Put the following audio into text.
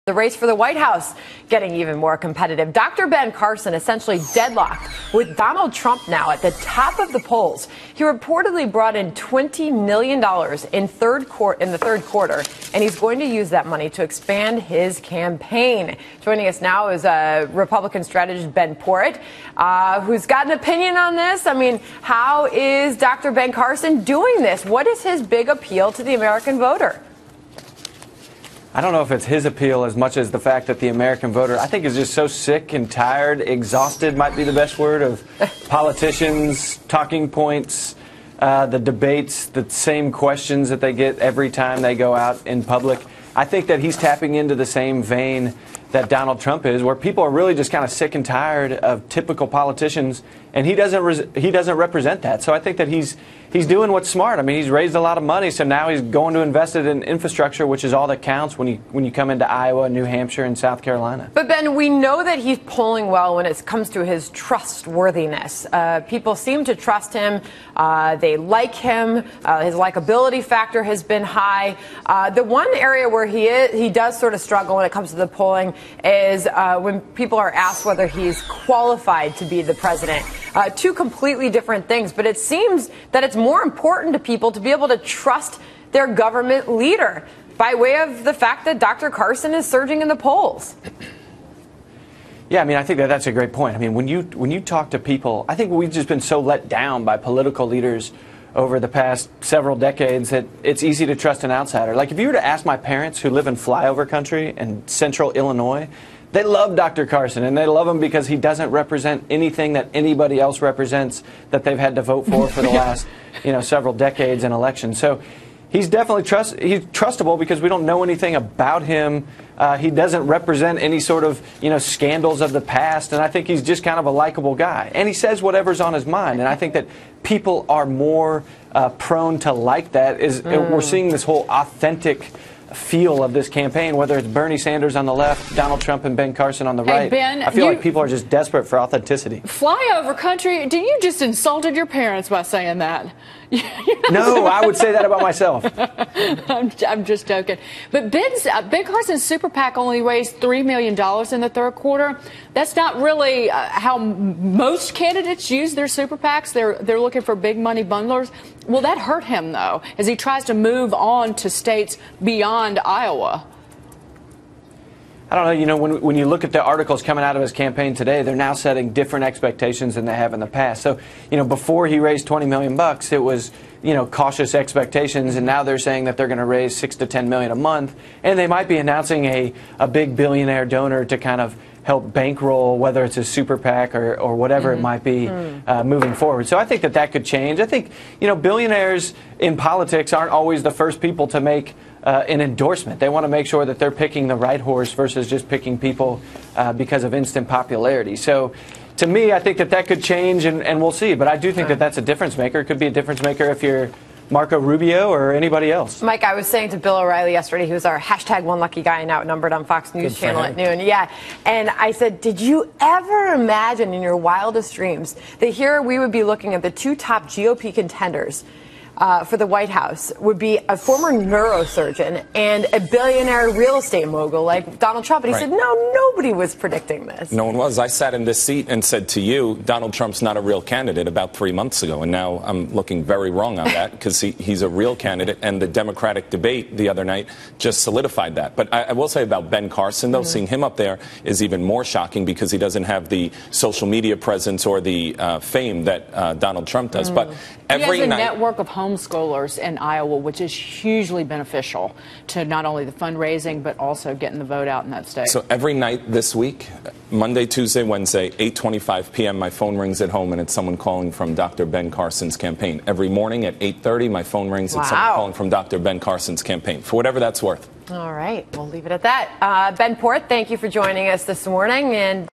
The race for the White House getting even more competitive. Dr. Ben Carson essentially deadlocked with Donald Trump now at the top of the polls. He reportedly brought in $20 million in the third quarter, and he's going to use that money to expand his campaign. Joining us now is Republican strategist Ben Porritt, who's got an opinion on this. I mean, how is Dr. Ben Carson doing this? What is his big appeal to the American voter? I don't know if it's his appeal as much as the fact that the American voter, I think, is just so sick and tired, exhausted might be the best word, of politicians, talking points, the debates, the same questions that they get every time they go out in public. I think that he's tapping into the same vein that Donald Trump is, where people are really just kind of sick and tired of typical politicians, and he doesn't represent that. So I think that he's doing what's smart. I mean, he's raised a lot of money, so now he's going to invest it in infrastructure, which is all that counts when you come into Iowa, New Hampshire, and South Carolina. But Ben, we know that he's polling well when it comes to his trustworthiness. People seem to trust him. They like him. His likability factor has been high. The one area where he does sort of struggle when it comes to the polling is when people are asked whether he's qualified to be the president. Two completely different things, but it seems that it's more important to people to be able to trust their government leader by way of the fact that Dr. Carson is surging in the polls. Yeah, I mean, I think that's a great point. I mean, when you talk to people, I think we've just been so let down by political leaders over the past several decades that it's easy to trust an outsider. Like, if you were to ask my parents who live in flyover country in central Illinois, they love Dr. Carson, and they love him because he doesn't represent anything that anybody else represents that they've had to vote for the last, several decades in elections. So he's definitely he's trustable because we don't know anything about him. He doesn't represent any sort of, scandals of the past, and I think he's just kind of a likable guy. And he says whatever's on his mind, and I think that people are more prone to like that. We're seeing this whole authentic feel of this campaign, whether it's Bernie Sanders on the left, Donald Trump and Ben Carson on the right. Ben, I feel like people are just desperate for authenticity. Flyover country? Did you just insulted your parents by saying that? No, I would say that about myself. I'm just joking. But Ben Carson's super PAC only raised $3 million in the third quarter. That's not really how most candidates use their super PACs. They're looking for big money bundlers. Will that hurt him, though, as he tries to move on to states beyond Iowa? I don't know, when you look at the articles coming out of his campaign today, they're now setting different expectations than they have in the past. So, before he raised $20 million, it was, cautious expectations, and now they're saying that they're going to raise $6 to $10 million a month, and they might be announcing a big billionaire donor to kind of help bankroll, whether it's a super PAC or whatever it might be moving forward. So I think that could change. I think, billionaires in politics aren't always the first people to make an endorsement. They want to make sure that they're picking the right horse versus just picking people because of instant popularity. So to me, I think that could change, and we'll see. But I do think that that's a difference maker. It could be a difference maker if you're Marco Rubio or anybody else. Mike, I was saying to Bill O'Reilly yesterday, he was our #OneLuckyGuy and outnumbered on Fox News Channel at noon. Yeah. And I said, did you ever imagine in your wildest dreams that here we would be looking at the two top GOP contenders for the White House would be a former neurosurgeon and a billionaire real estate mogul like Donald Trump? And he said, no, nobody was predicting this. No one was. I sat in this seat and said to you, Donald Trump's not a real candidate about 3 months ago. And now I'm looking very wrong on that because he's a real candidate. And the Democratic debate the other night just solidified that. But I will say about Ben Carson, though, seeing him up there is even more shocking because he doesn't have the social media presence or the fame that Donald Trump does. But every he has a night, network of homeschoolers in Iowa, which is hugely beneficial to not only the fundraising, but also getting the vote out in that state. So every night this week, Monday, Tuesday, Wednesday, 8:25 p.m., my phone rings at home and it's someone calling from Dr. Ben Carson's campaign. Every morning at 8:30, my phone rings and someone calling from Dr. Ben Carson's campaign, for whatever that's worth. All right, we'll leave it at that. Ben Porritt, thank you for joining us this morning. And